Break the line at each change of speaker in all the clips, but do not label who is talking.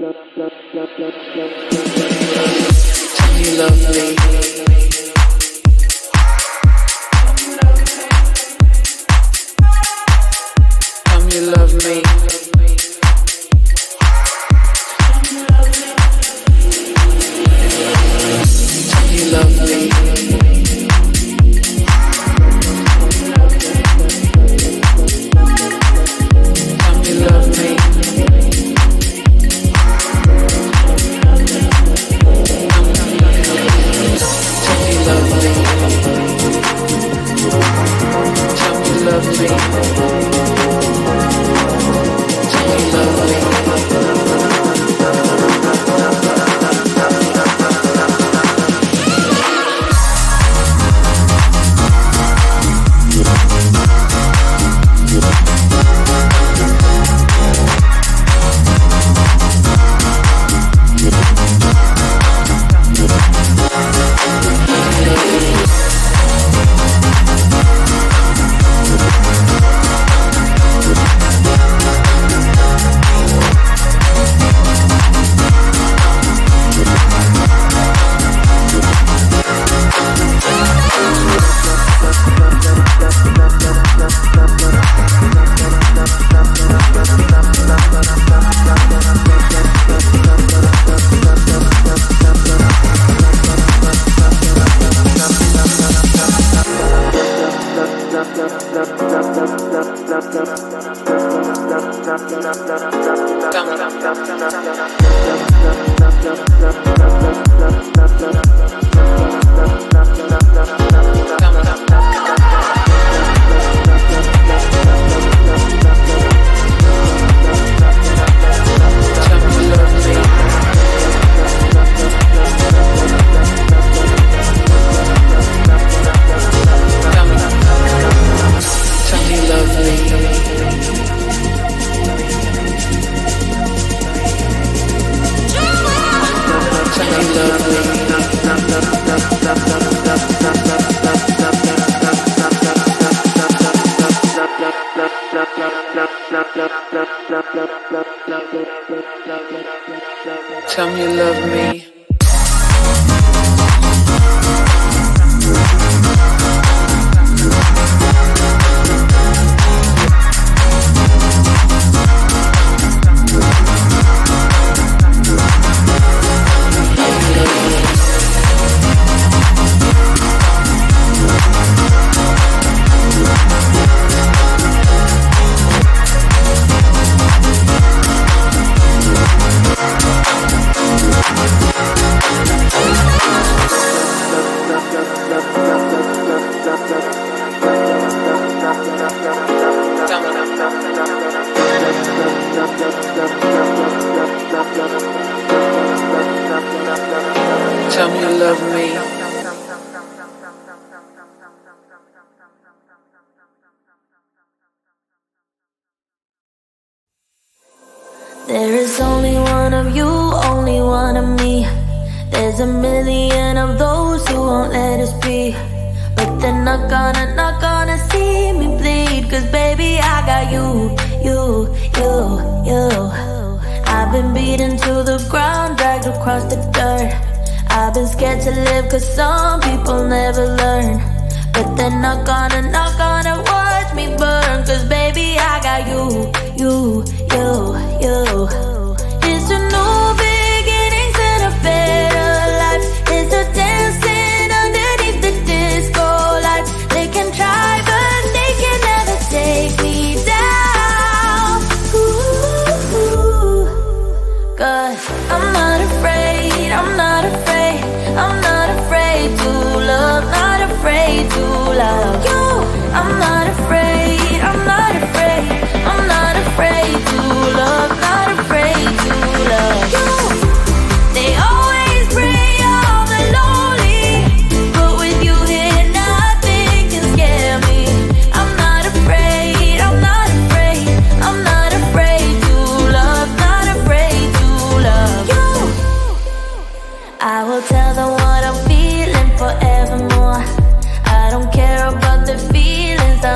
You love me. Come, you love me. You love me. Come, you love me. Tell me you love me. Tell me you love me.
There is only one of you, only one of me. There's a million of those who won't let us be. But they're not gonna see me bleed. Cause baby I got you. I've been beaten to the ground, dragged across the dirt. I've been scared to live cause some people never learn. But they're not gonna watch me burn. Cause baby I got you. It's a new beginnings and a better life. It's a dancing underneath the disco lights. They can try but they can never take me down. Ooh, cause I'm not afraid, I'm not afraid. I'm not afraid to love, not afraid to love you. I'm not afraid, I'm not afraid. I'm not afraid to love, not afraid to love you. They always bring all the lonely, but with you here nothing can scare me. I'm not afraid, I'm not afraid. I'm not afraid to love, not afraid to love you. I will tell them what I'm feeling forevermore. I don't care about the feelings, I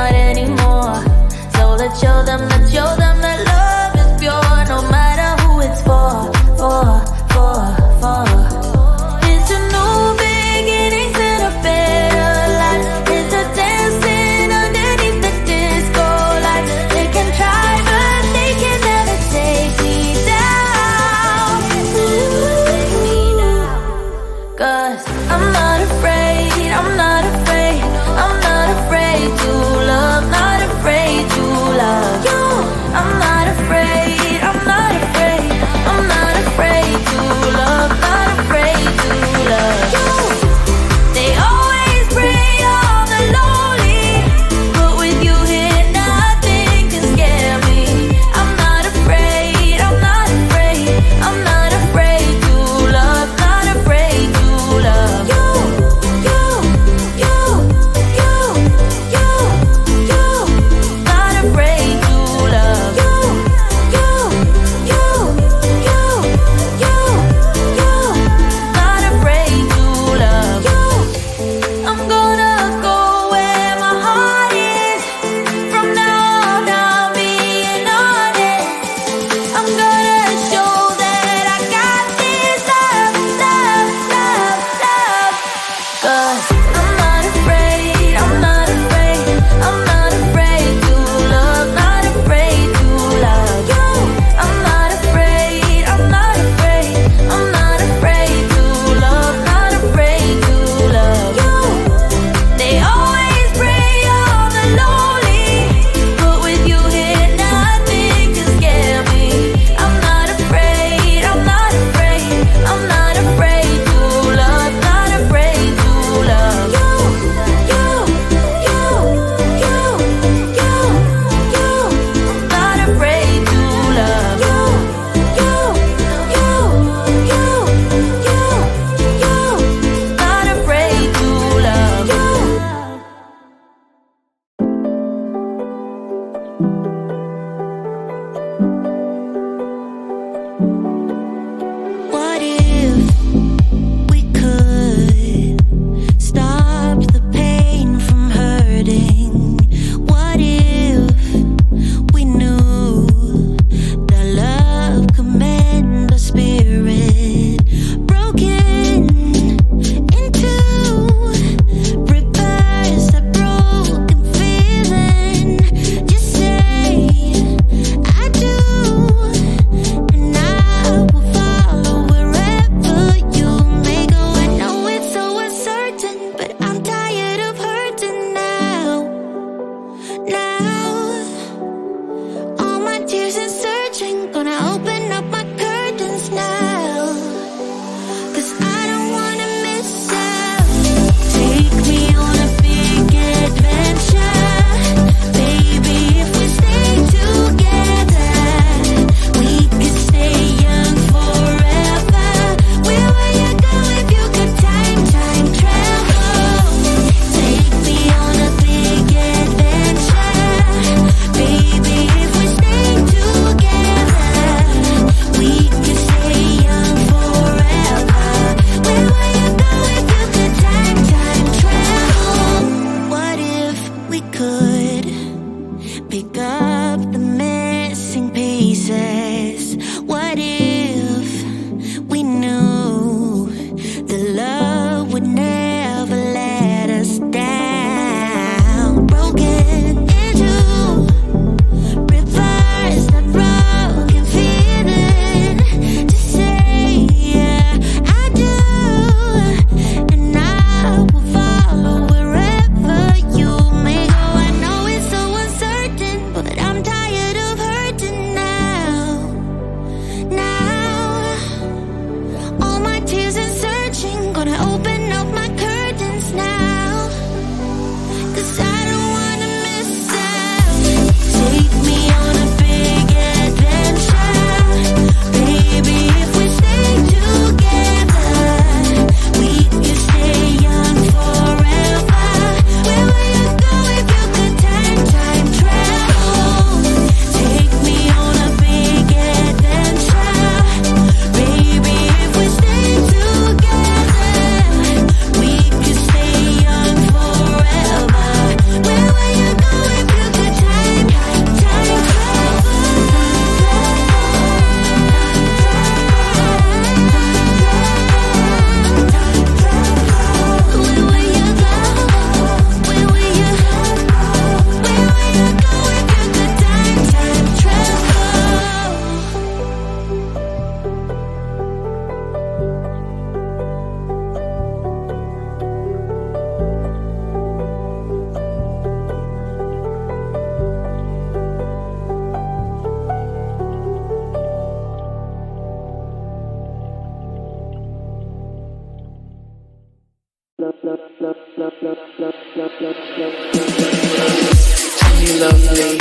You love me.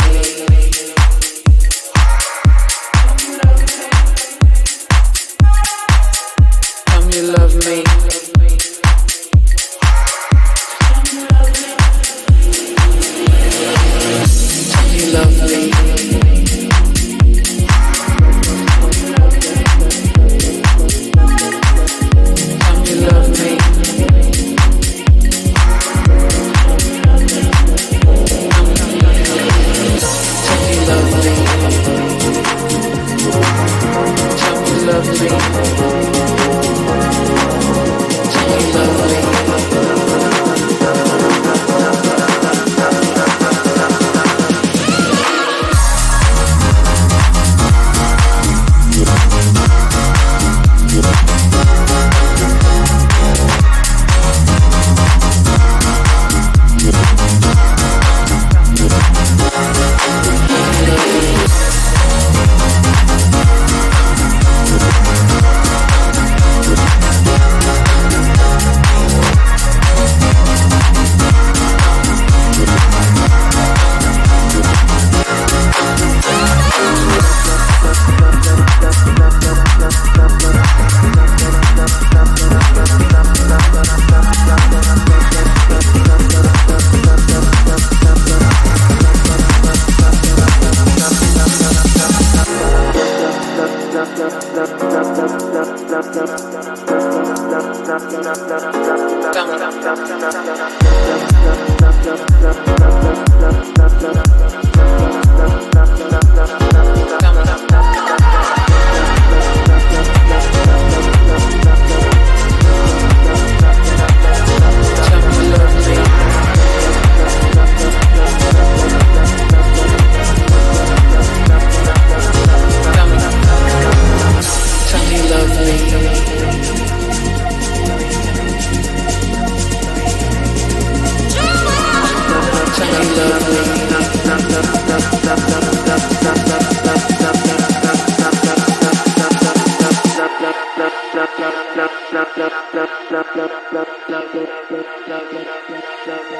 Come you love me. You love me. Come you love me. You love me. love me? Can you love me?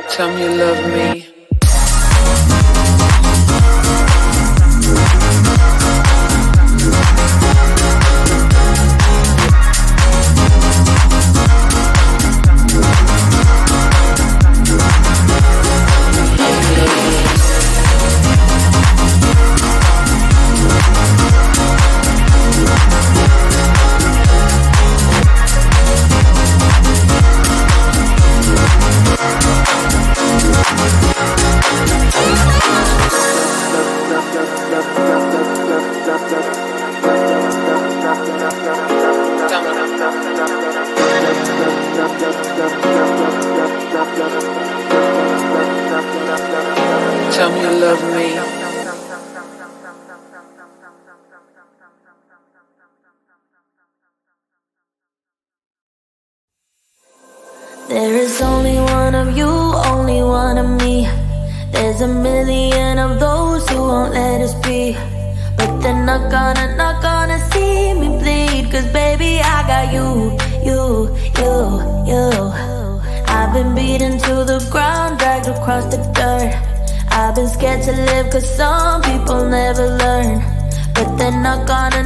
Tell me you love me. Tell me you love me.
There is only one of you, only one of me. There's a million of those who won't let us be. But they're not gonna see me bleed. Cause baby I got you. I've been beaten to the ground, dragged across the dirt. I've been scared to live cause some people never learn. But they're not gonna